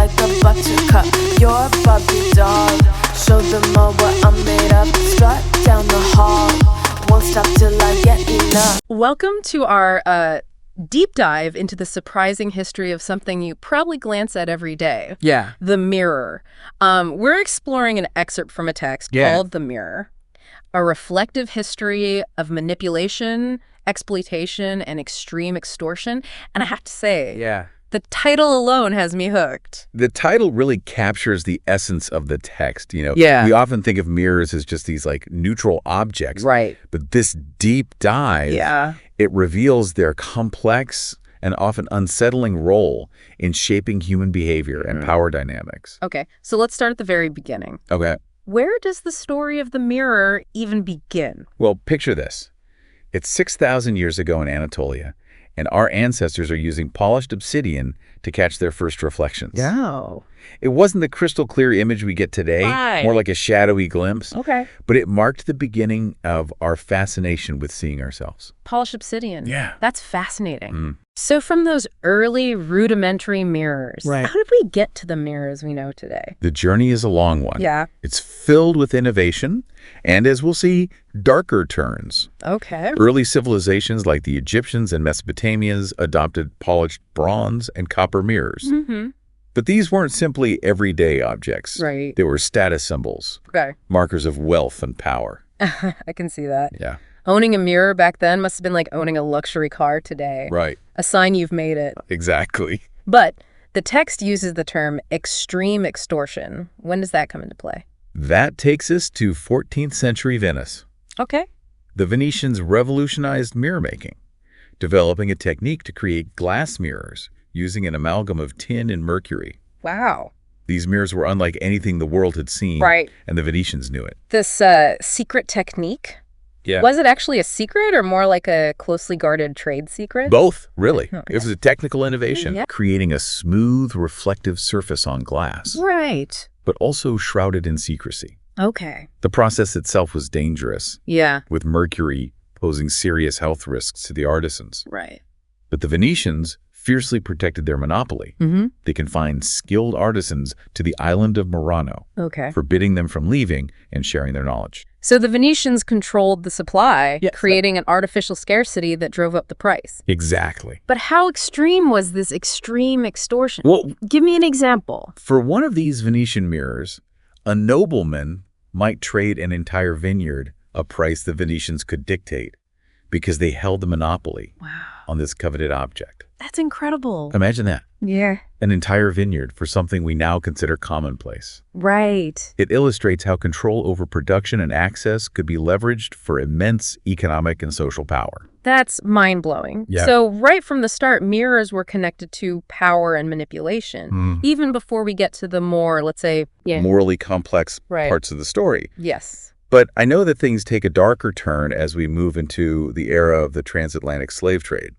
like a buttercup. You're a Barbie doll. Show them all what I'm made of. Strut down the hall. Won't stop till I get enough. Welcome to our deep dive into the surprising history of something you probably glance at every day. Yeah. The mirror. We're exploring an excerpt from a text called The Mirror, a reflective history of manipulation, exploitation, and extreme extortion. And I have to say, the title alone has me hooked. The title really captures the essence of the text. We often think of mirrors as just these like neutral objects. Right. But this deep dive, it reveals their complex and often unsettling role in shaping human behavior and power dynamics. Okay, so let's start at the very beginning. Okay. Where does the story of the mirror even begin? Well, picture this. It's 6,000 years ago in Anatolia, and our ancestors are using polished obsidian to catch their first reflections. Oh. It wasn't the crystal clear image we get today, more like a shadowy glimpse. Okay. But it marked the beginning of our fascination with seeing ourselves. Polished obsidian. Yeah. That's fascinating. So from those early rudimentary mirrors, how did we get to the mirrors we know today? The journey is a long one. Yeah. It's filled with innovation and, as we'll see, darker turns. Okay. Early civilizations like the Egyptians and Mesopotamians adopted polished bronze and copper mirrors. But these weren't simply everyday objects. Right. They were status symbols, markers of wealth and power. I can see that. Yeah. Owning a mirror back then must have been like owning a luxury car today. Right. A sign you've made it. Exactly. But the text uses the term extreme extortion. When does that come into play? That takes us to 14th century Venice. Okay. The Venetians revolutionized mirror making, developing a technique to create glass mirrors using an amalgam of tin and mercury. Wow. These mirrors were unlike anything the world had seen, and the Venetians knew it. This secret technique? Yeah. Was it actually a secret or more like a closely guarded trade secret? Both, really. It was a technical innovation, creating a smooth, reflective surface on glass. Right. But also shrouded in secrecy. Okay. The process itself was dangerous. Yeah. With mercury posing serious health risks to the artisans. Right. But the Venetians fiercely protected their monopoly. They confined skilled artisans to the island of Murano, forbidding them from leaving and sharing their knowledge. So the Venetians controlled the supply, creating an artificial scarcity that drove up the price. Exactly. But how extreme was this extreme extortion? Well, give me an example. For one of these Venetian mirrors, a nobleman might trade an entire vineyard, a price the Venetians could dictate, because they held the monopoly on this coveted object. That's incredible. Imagine that. Yeah. An entire vineyard for something we now consider commonplace. Right. It illustrates how control over production and access could be leveraged for immense economic and social power. That's mind-blowing. Yeah. So right from the start, mirrors were connected to power and manipulation, even before we get to the more, let's say, morally complex parts of the story. Yes. But I know that things take a darker turn as we move into the era of the transatlantic slave trade.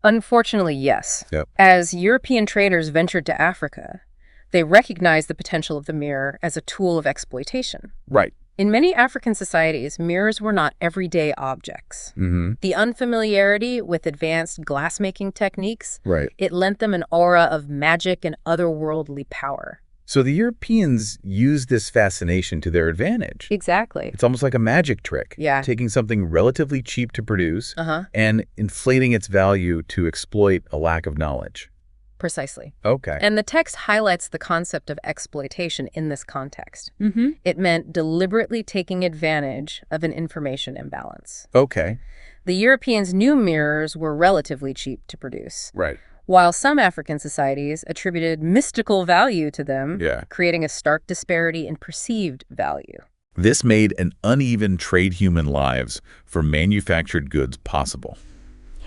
Unfortunately, yes. Yep. As European traders ventured to Africa, they recognized the potential of the mirror as a tool of exploitation. Right. In many African societies, mirrors were not everyday objects. The unfamiliarity with advanced glass-making techniques, it lent them an aura of magic and otherworldly power. So the Europeans used this fascination to their advantage. Exactly. It's almost like a magic trick. Yeah. Taking something relatively cheap to produce and inflating its value to exploit a lack of knowledge. Precisely. Okay. And the text highlights the concept of exploitation in this context. It meant deliberately taking advantage of an information imbalance. Okay. The Europeans' new mirrors were relatively cheap to produce. Right. While some African societies attributed mystical value to them, creating a stark disparity in perceived value. This made an uneven trade human lives for manufactured goods possible.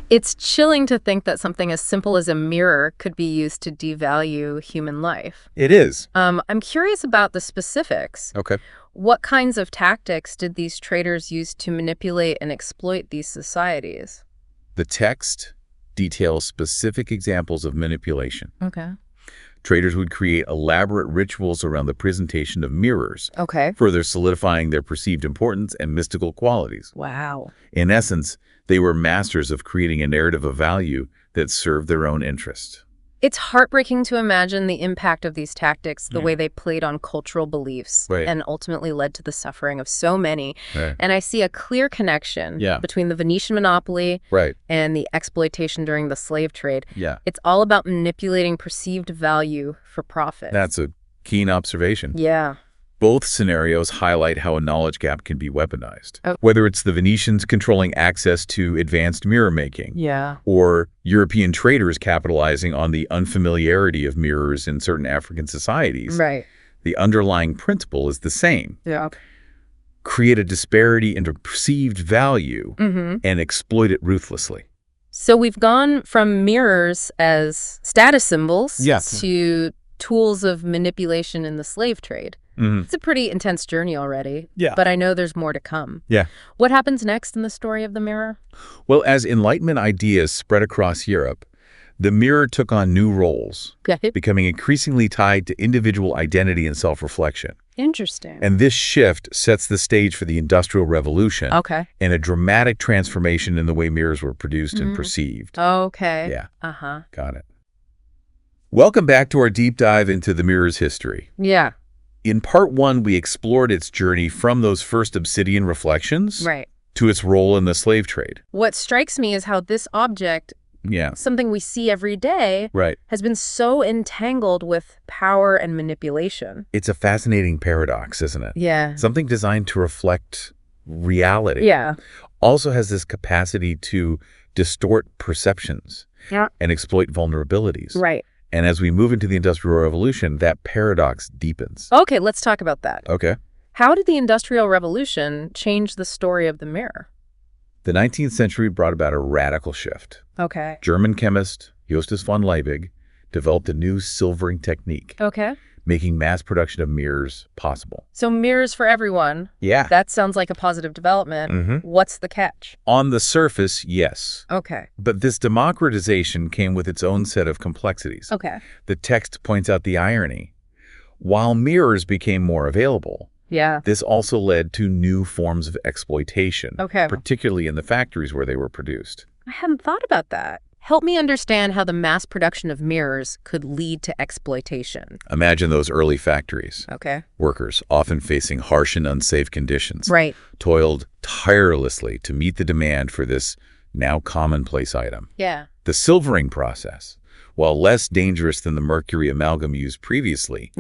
It's chilling to think that something as simple as a mirror could be used to devalue human life. It is. I'm curious about the specifics. Okay. What kinds of tactics did these traders use to manipulate and exploit these societies? The text details specific examples of manipulation. Okay. Traders would create elaborate rituals around the presentation of mirrors, further solidifying their perceived importance and mystical qualities. Wow. In essence, they were masters of creating a narrative of value that served their own interest. It's heartbreaking to imagine the impact of these tactics, the way they played on cultural beliefs and ultimately led to the suffering of so many. And I see a clear connection between the Venetian monopoly and the exploitation during the slave trade. It's all about manipulating perceived value for profit. That's a keen observation. Yeah. Both scenarios highlight how a knowledge gap can be weaponized. Whether it's the Venetians controlling access to advanced mirror making, or European traders capitalizing on the unfamiliarity of mirrors in certain African societies, the underlying principle is the same. Create a disparity in perceived value and exploit it ruthlessly. So we've gone from mirrors as status symbols to tools of manipulation in the slave trade. It's a pretty intense journey already, but I know there's more to come. What happens next in the story of the mirror? Well, as Enlightenment ideas spread across Europe, the mirror took on new roles, becoming increasingly tied to individual identity and self-reflection. Interesting. And this shift sets the stage for the Industrial Revolution and a dramatic transformation in the way mirrors were produced and perceived. Got it. Welcome back to our deep dive into the mirror's history. In part 1, we explored its journey from those first obsidian reflections to its role in the slave trade. What strikes me is how this object, something we see every day, has been so entangled with power and manipulation. It's a fascinating paradox, isn't it? Something designed to reflect reality also has this capacity to distort perceptions and exploit vulnerabilities. And as we move into the Industrial Revolution, that paradox deepens. Okay, let's talk about that. Okay. How did the Industrial Revolution change the story of the mirror? The 19th century brought about a radical shift. German chemist Justus von Liebig developed a new silvering technique, making mass production of mirrors possible. So mirrors for everyone. That sounds like a positive development. What's the catch? On the surface, yes. But this democratization came with its own set of complexities. The text points out the irony. While mirrors became more available, this also led to new forms of exploitation, particularly in the factories where they were produced. I hadn't thought about that. Help me understand how the mass production of mirrors could lead to exploitation. Imagine those early factories. Workers, often facing harsh and unsafe conditions, toiled tirelessly to meet the demand for this now commonplace item. The silvering process, while less dangerous than the mercury amalgam used previously,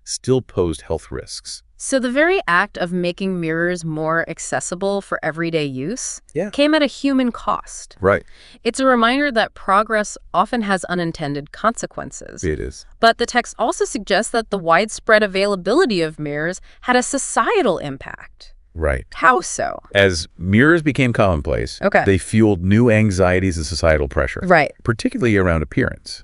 still posed health risks. So the very act of making mirrors more accessible for everyday use came at a human cost. It's a reminder that progress often has unintended consequences. It is. But the text also suggests that the widespread availability of mirrors had a societal impact. How so? As mirrors became commonplace, they fueled new anxieties and societal pressure, particularly around appearance.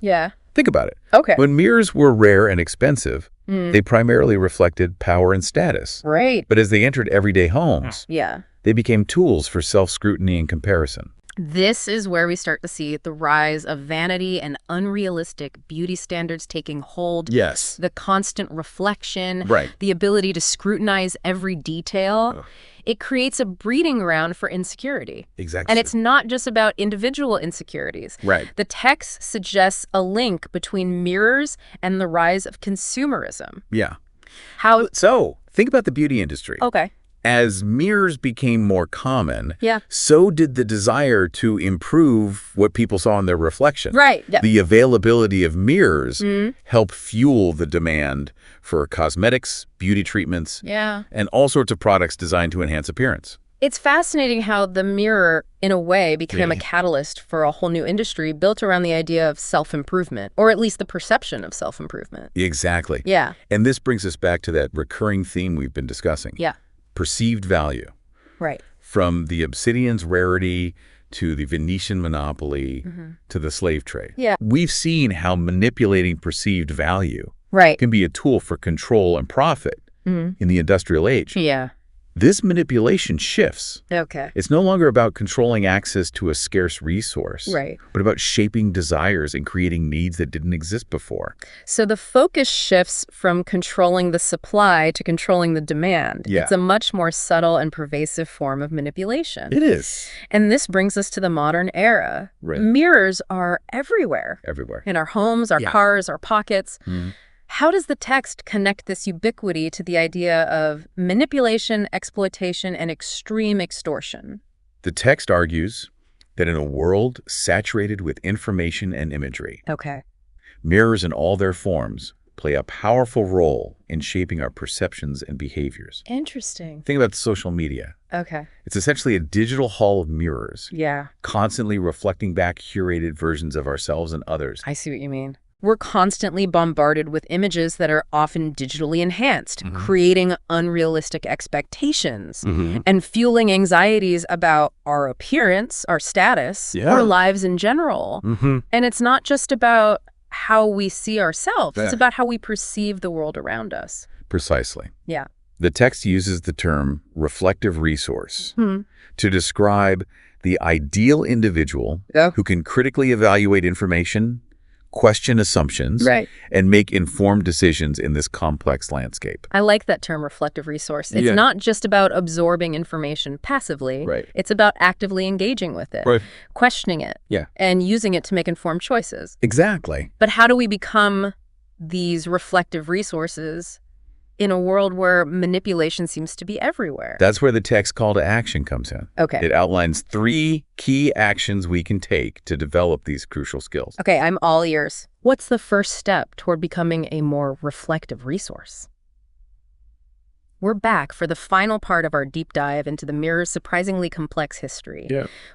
Think about it. When mirrors were rare and expensive, they primarily reflected power and status. But as they entered everyday homes, they became tools for self-scrutiny and comparison. This is where we start to see the rise of vanity and unrealistic beauty standards taking hold. The constant reflection, the ability to scrutinize every detail. It creates a breeding ground for insecurity. And it's not just about individual insecurities. The text suggests a link between mirrors and the rise of consumerism. How? So, think about the beauty industry. As mirrors became more common, so did the desire to improve what people saw in their reflection. The availability of mirrors helped fuel the demand for cosmetics, beauty treatments, and all sorts of products designed to enhance appearance. It's fascinating how the mirror, in a way, became a catalyst for a whole new industry built around the idea of self-improvement, or at least the perception of self-improvement. Exactly. And this brings us back to that recurring theme we've been discussing. Perceived value. From the obsidian's rarity to the Venetian monopoly to the slave trade. We've seen how manipulating perceived value can be a tool for control and profit in the industrial age. This manipulation shifts. Okay. It's no longer about controlling access to a scarce resource, Right. but about shaping desires and creating needs that didn't exist before. So the focus shifts from controlling the supply to controlling the demand. Yeah. It's a much more subtle and pervasive form of manipulation. It is. And this brings us to the modern era. Right. Mirrors are everywhere. Everywhere. In our homes, our cars, our pockets. How does the text connect this ubiquity to the idea of manipulation, exploitation, and extreme extortion? The text argues that in a world saturated with information and imagery, Okay. mirrors in all their forms play a powerful role in shaping our perceptions and behaviors. Interesting. Think about social media. Okay. It's essentially a digital hall of mirrors, Yeah, constantly reflecting back curated versions of ourselves and others. I see what you mean. We're constantly bombarded with images that are often digitally enhanced, creating unrealistic expectations and fueling anxieties about our appearance, our status, our lives in general. And it's not just about how we see ourselves. It's about how we perceive the world around us. Precisely. Yeah. The text uses the term reflective resource to describe the ideal individual who can critically evaluate information, question assumptions, and make informed decisions in this complex landscape. I like that term, reflective resource. It's not just about absorbing information passively. It's about actively engaging with it, questioning it, and using it to make informed choices. Exactly. But how do we become these reflective resources in a world where manipulation seems to be everywhere? That's where the text call to action comes in. Okay. It outlines 3 key actions we can take to develop these crucial skills. Okay, I'm all ears. What's the first step toward becoming a more reflective resource? We're back for the final part of our deep dive into the mirror's surprisingly complex history.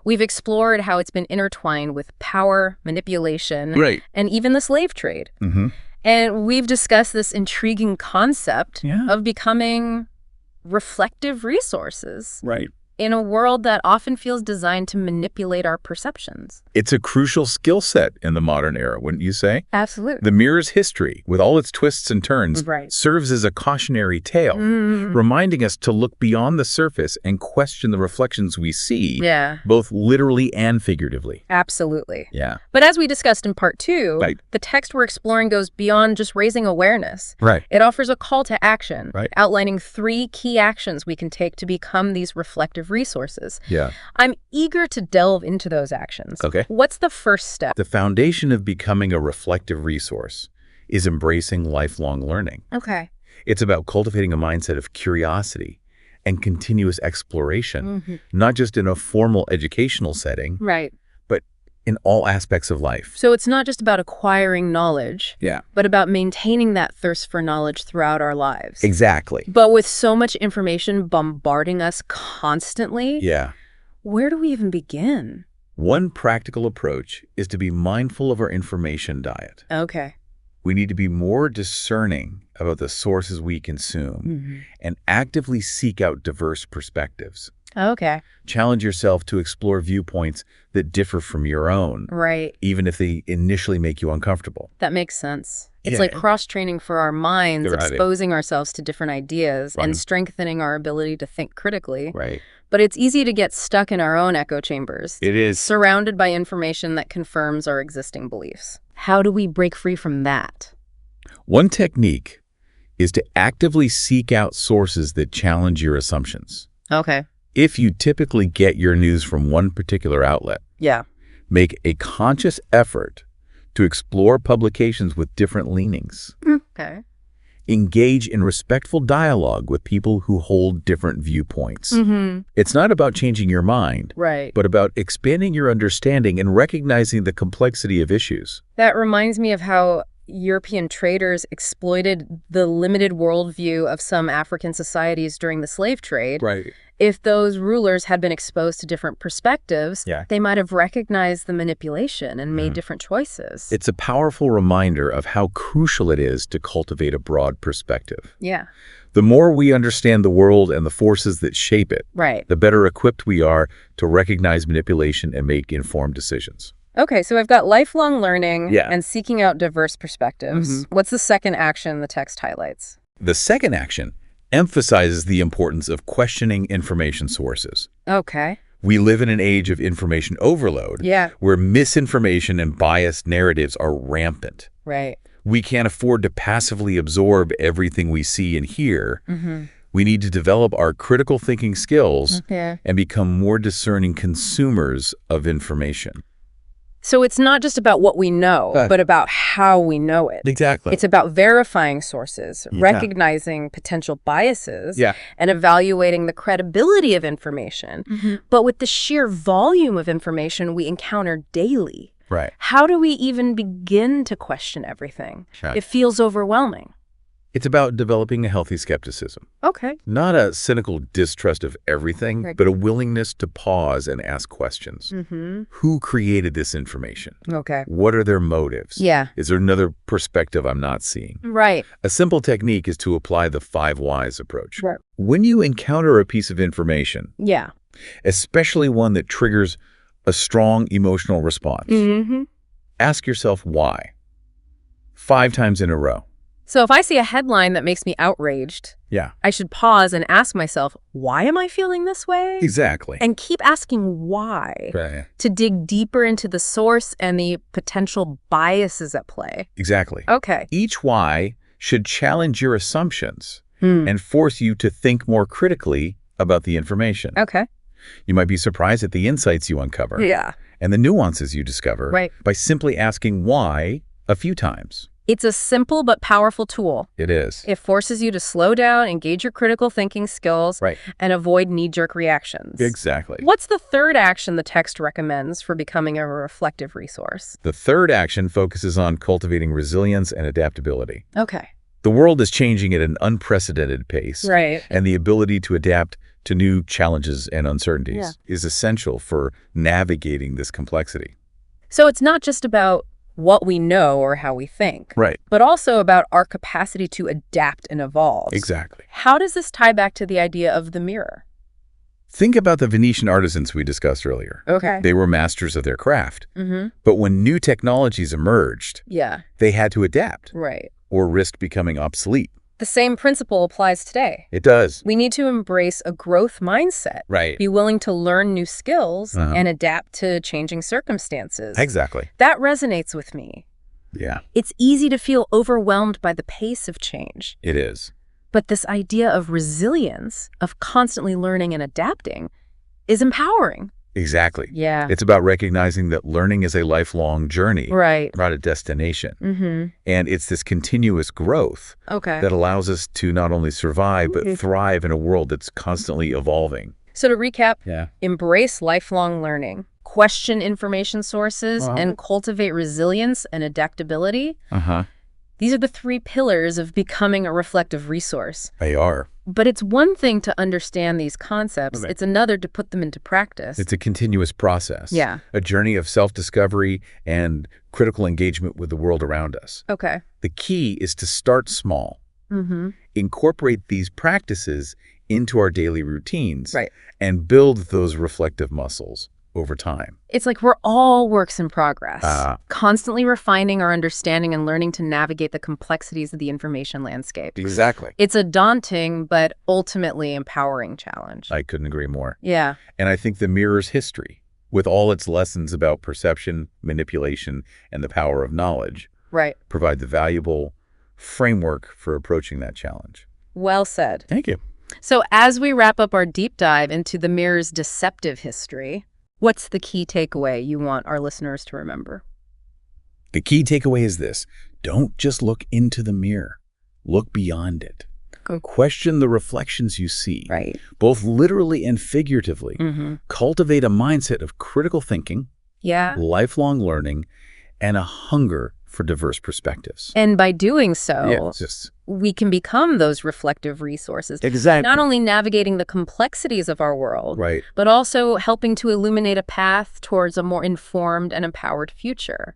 We've explored how it's been intertwined with power, manipulation, and even the slave trade. And we've discussed this intriguing concept of becoming reflective resources in a world that often feels designed to manipulate our perceptions. It's a crucial skill set in the modern era, wouldn't you say? Absolutely. The mirror's history, with all its twists and turns, serves as a cautionary tale, reminding us to look beyond the surface and question the reflections we see, both literally and figuratively. Absolutely. Yeah. But as we discussed in part 2, the text we're exploring goes beyond just raising awareness. It offers a call to action, outlining 3 key actions we can take to become these reflective resources. I'm eager to delve into those actions. Okay. What's the first step? The foundation of becoming a reflective resource is embracing lifelong learning. Okay. It's about cultivating a mindset of curiosity and continuous exploration, not just in a formal educational setting, but in all aspects of life. So it's not just about acquiring knowledge, but about maintaining that thirst for knowledge throughout our lives. Exactly. But with so much information bombarding us constantly, where do we even begin? One practical approach is to be mindful of our information diet. Okay. We need to be more discerning about the sources we consume and actively seek out diverse perspectives. Okay. Challenge yourself to explore viewpoints that differ from your own, even if they initially make you uncomfortable. That makes sense. It's like cross-training for our minds, exposing ourselves to different ideas and strengthening our ability to think critically. But it's easy to get stuck in our own echo chambers. It is. Surrounded by information that confirms our existing beliefs. How do we break free from that? One technique is to actively seek out sources that challenge your assumptions. Okay. If you typically get your news from one particular outlet, make a conscious effort to explore publications with different leanings. Okay. Engage in respectful dialogue with people who hold different viewpoints. It's not about changing your mind, but about expanding your understanding and recognizing the complexity of issues. That reminds me of how European traders exploited the limited worldview of some African societies during the slave trade. If those rulers had been exposed to different perspectives, they might have recognized the manipulation and made different choices. It's a powerful reminder of how crucial it is to cultivate a broad perspective. The more we understand the world and the forces that shape it, the better equipped we are to recognize manipulation and make informed decisions. Okay, so I've got lifelong learning and seeking out diverse perspectives. What's the second action the text highlights? The second action emphasizes the importance of questioning information sources. Okay. We live in an age of information overload, where misinformation and biased narratives are rampant. Right. We can't afford to passively absorb everything we see and hear. We need to develop our critical thinking skills and become more discerning consumers of information. So it's not just about what we know, but about how we know it. Exactly. It's about verifying sources, recognizing potential biases, and evaluating the credibility of information. But with the sheer volume of information we encounter daily, how do we even begin to question everything? It feels overwhelming. It's about developing a healthy skepticism. Okay. Not a cynical distrust of everything, but a willingness to pause and ask questions. Who created this information? Okay. What are their motives? Is there another perspective I'm not seeing? Right. A simple technique is to apply the 5 whys approach. When you encounter a piece of information, especially one that triggers a strong emotional response, ask yourself why. 5 times in a row. So if I see a headline that makes me outraged, I should pause and ask myself, why am I feeling this way? Exactly. And keep asking why to dig deeper into the source and the potential biases at play. Exactly. Okay. Each why should challenge your assumptions and force you to think more critically about the information. Okay. You might be surprised at the insights you uncover and the nuances you discover by simply asking why a few times. It's a simple but powerful tool. It is. It forces you to slow down, engage your critical thinking skills, and avoid knee-jerk reactions. Exactly. What's the third action the text recommends for becoming a reflective resource? The third action focuses on cultivating resilience and adaptability. Okay. The world is changing at an unprecedented pace, and the ability to adapt to new challenges and uncertainties is essential for navigating this complexity. So it's not just about what we know or how we think, but also about our capacity to adapt and evolve. Exactly. How does this tie back to the idea of the mirror? Think about the Venetian artisans we discussed earlier. Okay. They were masters of their craft. But when new technologies emerged, they had to adapt or risk becoming obsolete. The same principle applies today. It does. We need to embrace a growth mindset. Be willing to learn new skills and adapt to changing circumstances. Exactly. That resonates with me. Yeah. It's easy to feel overwhelmed by the pace of change. It is. But this idea of resilience, of constantly learning and adapting, is empowering. Exactly. Yeah. It's about recognizing that learning is a lifelong journey, not a destination. And it's this continuous growth that allows us to not only survive, but thrive in a world that's constantly evolving. So to recap, embrace lifelong learning, question information sources, and cultivate resilience and adaptability. These are the 3 pillars of becoming a reflective resource. They are. But it's one thing to understand these concepts. It's another to put them into practice. It's a continuous process. A journey of self-discovery and critical engagement with the world around us. Okay. The key is to start small. Incorporate these practices into our daily routines and build those reflective muscles over time. It's like we're all works in progress, constantly refining our understanding and learning to navigate the complexities of the information landscape. Exactly. It's a daunting but ultimately empowering challenge. I couldn't agree more. Yeah. And I think the mirror's history, with all its lessons about perception, manipulation, and the power of knowledge, provide the valuable framework for approaching that challenge. Well said. Thank you. So as we wrap up our deep dive into the mirror's deceptive history, what's the key takeaway you want our listeners to remember? The key takeaway is this. Don't just look into the mirror. Look beyond it. Question the reflections you see, both literally and figuratively. Cultivate a mindset of critical thinking, lifelong learning, and a hunger for diverse perspectives. And by doing so, we can become those reflective resources. Exactly. Not only navigating the complexities of our world, but also helping to illuminate a path towards a more informed and empowered future.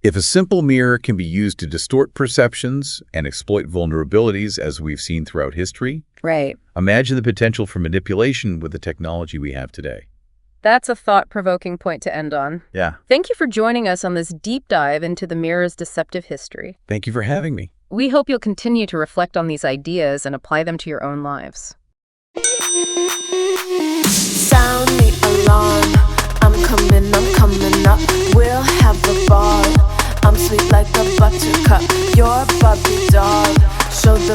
If a simple mirror can be used to distort perceptions and exploit vulnerabilities, as we've seen throughout history, imagine the potential for manipulation with the technology we have today. That's a thought-provoking point to end on. Yeah. Thank you for joining us on this deep dive into the mirror's deceptive history. Thank you for having me. We hope you'll continue to reflect on these ideas and apply them to your own lives. Sound the alarm. I'm coming up. We'll have a ball. I'm sweet like a buttercup. You're a Barbie doll. Show the